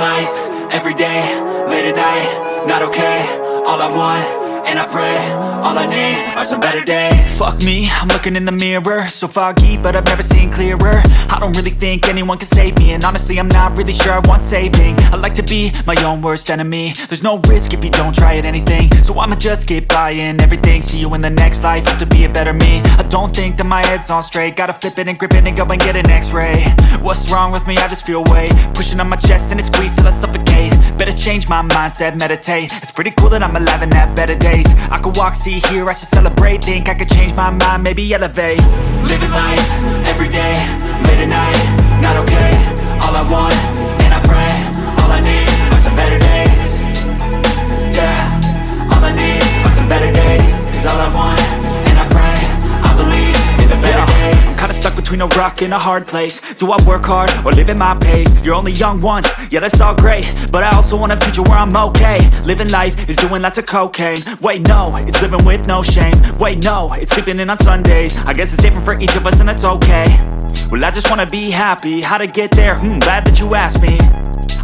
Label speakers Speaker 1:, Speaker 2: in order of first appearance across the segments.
Speaker 1: life, every day, late at night, not okay. All I want, and I pray, all I need are some better days.
Speaker 2: Fuck me, I'm looking in the mirror, so foggy, but I've never seen clearer. I don't really think anyone can save me, and honestly I'm not really sure I want saving. I like to be my own worst enemy. There's no risk if you don't try at anything, so I'ma just keep buying everything. See you in the next life, have to be a better me. I don't think that my head's on straight, gotta flip it and grip it and go and get an x-ray. What's wrong with me? I just feel weight pushing on my chest and it squeezes till I suffocate. Better change my mindset, meditate. It's pretty cool that I'm alive and have better days. I could walk, see, hear, I should celebrate. Think I could change my mind, maybe elevate.
Speaker 1: Living life, every day, late at night, not okay. All I want, and I pray, all I need are some better days. Yeah, all I need are some better days. Cause all I want, and I pray, I believe in the better days.
Speaker 2: I'm kinda stuck between a rock and a hard place. Do I work hard or live at my pace? You're only young once, yeah that's all great, but I also want a future where I'm okay. Living life is doing lots of cocaine. Wait no, it's living with no shame. Wait no, it's sleeping in on Sundays. I guess it's different for each of us and that's okay. Well I just wanna be happy, how to get there? Glad that you asked me.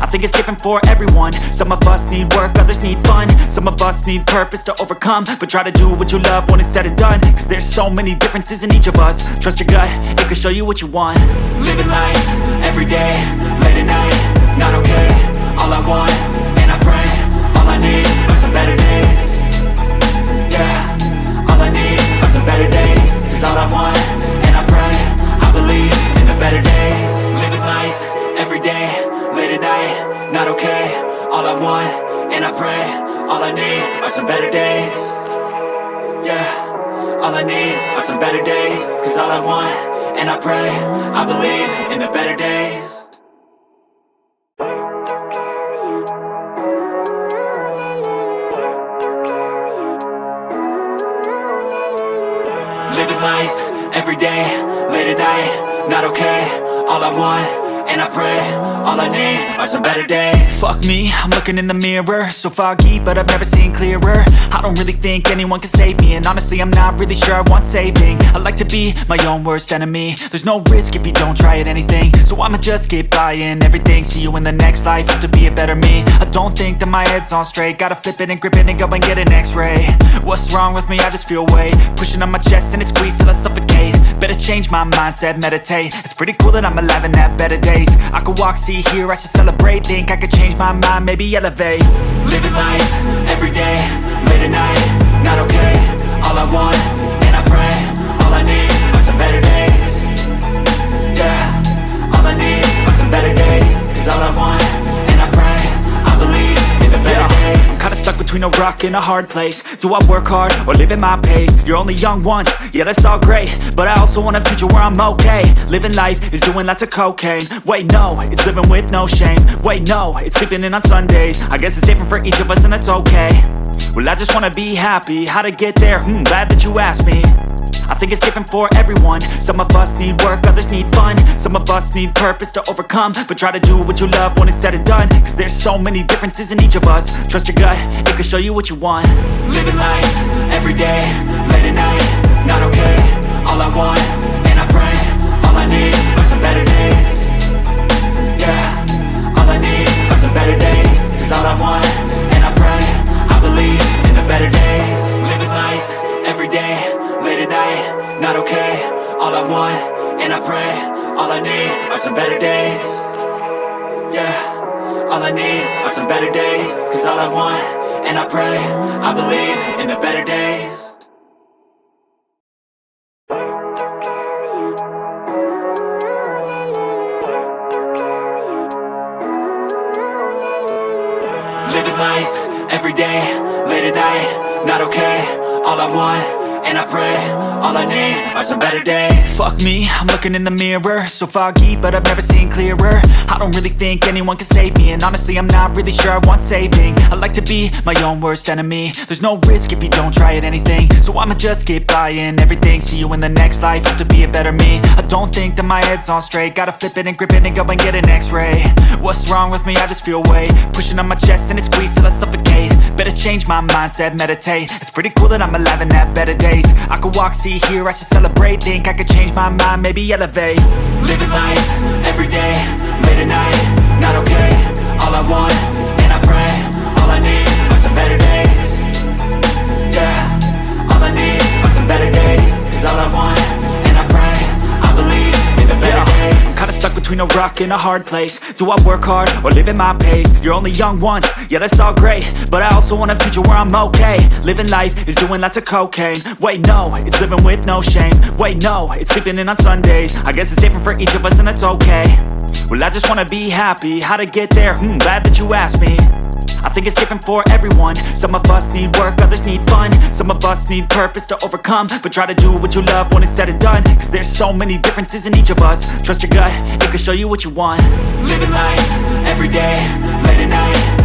Speaker 2: I think it's different for everyone. Some of us need work, others need fun. Some of us need purpose to overcome. But try to do what you love when it's said and done, cause there's so many differences in each of us. Trust your gut, it can show you what you want.
Speaker 1: Living life, every day, late at night, not okay. All I want, and I pray, all I need are some better days. Yeah, all I need are some better days. Cause all I want, and I pray, I believe in the better days. Living life, every day, late at night, not okay. All I want, and I pray, all I need are some better days. Yeah, all I need are some better days. Cause all I want, and I pray, I believe in the better days. Living life, every day, late at night, not okay. All I want, and I pray, all I need are some better days.
Speaker 2: Fuck me, I'm looking in the mirror, so foggy, but I've never seen clearer. I don't really think anyone can save me, and honestly I'm not really sure I want saving. I like to be my own worst enemy. There's no risk if you don't try at anything, so I'ma just keep buying everything. See you in the next life, have to be a better me. I don't think that my head's on straight, gotta flip it and grip it and go and get an x-ray. What's wrong with me? I just feel weight pushing on my chest and it squeezes till I suffocate. Better change my mindset, meditate. It's pretty cool that I'm alive and have better days. I could walk, see, hear, I should celebrate. Think I could change my mind, maybe elevate.
Speaker 1: Living life, every day, late at night, not okay. All I want, and I pray, all I need are some better days. Yeah, all I need are some better days. Cause all I want, and I pray, I believe in the better days.
Speaker 2: I'm kinda stuck between a rock and a hard place. Do I work hard or live at my pace? You're only young once, yeah that's all great, but I also want a future where I'm okay. Living life is doing lots of cocaine. Wait no, it's living with no shame. Wait no, it's sleeping in on Sundays. I guess it's different for each of us and that's okay. Well I just wanna be happy, how to get there? Glad that you asked me. I think it's different for everyone. Some of us need work, others need fun. Some of us need purpose to overcome. But try to do what you love when it's said and done, cause there's so many differences in each of us. Trust your gut, it can show you what you want.
Speaker 1: Living life, every day, late at night, not okay. All I want, and I pray, all I need are some better days. Yeah, all I need are some better days. Cause all I want, and I pray, I believe in the better days. Living life, every day, late at night, not okay. All I want, and I pray, all I need are some better days. Yeah, all I need are some better days. Cause all I want, and I pray, I believe in the better days. Living life, every day, late at night, not okay. All I want, and I pray, all I need are some better days.
Speaker 2: Fuck me, I'm looking in the mirror, so foggy, but I've never seen clearer. I don't really think anyone can save me, and honestly I'm not really sure I want saving. I like to be my own worst enemy. There's no risk if you don't try at anything, so I'ma just keep buying everything. See you in the next life, have to be a better me. I don't think that my head's on straight, gotta flip it and grip it and go and get an x-ray. What's wrong with me? I just feel weight pushing on my chest and it squeezes till I suffocate. Better change my mindset, meditate. It's pretty cool that I'm alive and have better days. days. I could walk, see, hear, I should celebrate. Think I could change my mind, maybe elevate.
Speaker 1: Living life, everyday, late at night, not okay. All I want, and I pray, all I need are some better days. Yeah, all I need are some better days. Cause all I want, and I pray, I believe in the better days.
Speaker 2: I'm kinda stuck between a rock and a hard place. Do I work hard or live at my pace? You're only young once, yeah that's all great, but I also want a future where I'm okay. Living life is doing lots of cocaine. Wait no, it's living with no shame. Wait no, it's sleeping in on Sundays. I guess it's different for each of us and that's okay. Well I just wanna be happy, how to get there? Glad that you asked me. I think it's different for everyone. Some of us need work, others need fun. Some of us need purpose to overcome. But try to do what you love when it's said and done. Cause there's so many differences in each of us. Trust your gut, it can show you what you want.
Speaker 1: Living life, everyday, late at night,